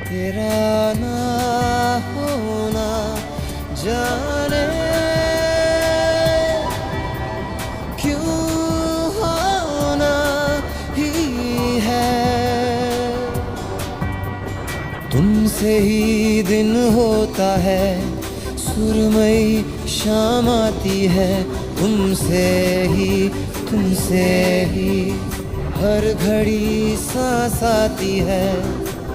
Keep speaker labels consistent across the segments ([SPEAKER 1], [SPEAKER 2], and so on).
[SPEAKER 1] तेरा ना होना जाने क्यों होना ही है। तुमसे ही दिन होता है, सुरमई शाम आती है, तुमसे ही हर घड़ी सांस आती है,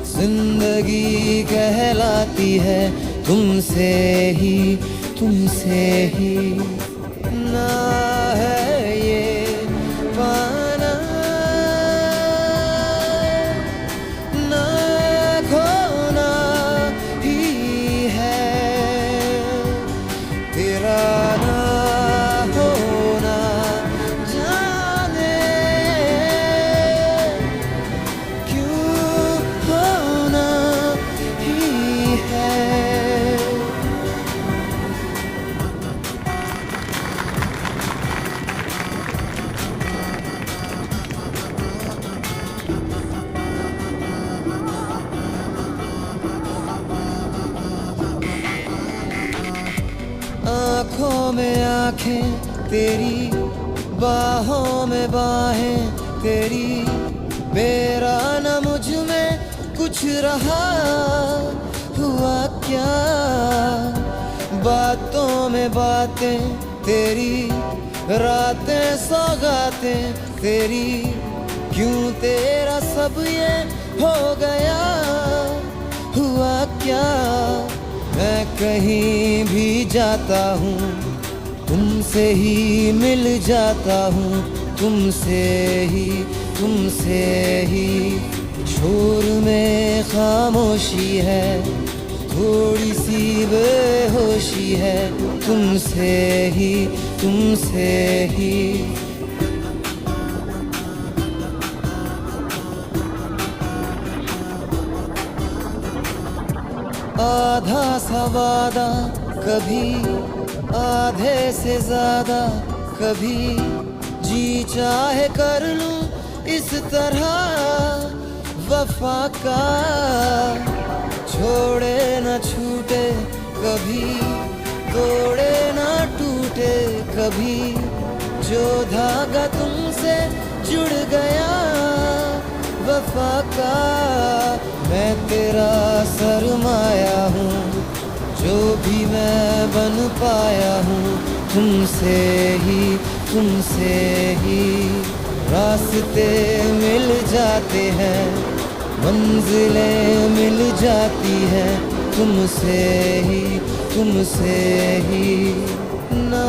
[SPEAKER 1] जिंदगी कहलाती है, तुमसे ही ना है ये पाना ना खोना ही है। तेरा ना होना जाने क्यों होना ही है। आँखों में आँखें तेरी, बाहों में बाहें तेरी, मेरा न मुझ में कुछ रहा हुआ क्या। बातों में बातें तेरी, रातें सौगातें तेरी, क्यों तेरा सब ये हो गया हुआ क्या। मैं कहीं भी जाता हूँ, तुमसे ही मिल जाता हूँ, तुमसे ही शोर में खामोशी है, थोड़ी सी बेहोशी है, तुमसे ही आधा सा वादा कभी, आधे से ज्यादा कभी, जी चाहे कर लूं इस तरह वफा का। छोड़े न छूटे कभी, तोड़े न टूटे कभी, जो धागा तुमसे जुड़ गया वफा का। मैं तेरा सरमाया हूँ, जो भी मैं बन पाया हूँ, तुमसे ही रास्ते मिल जाते हैं, मंजिलें मिल जाती हैं, तुमसे ही ना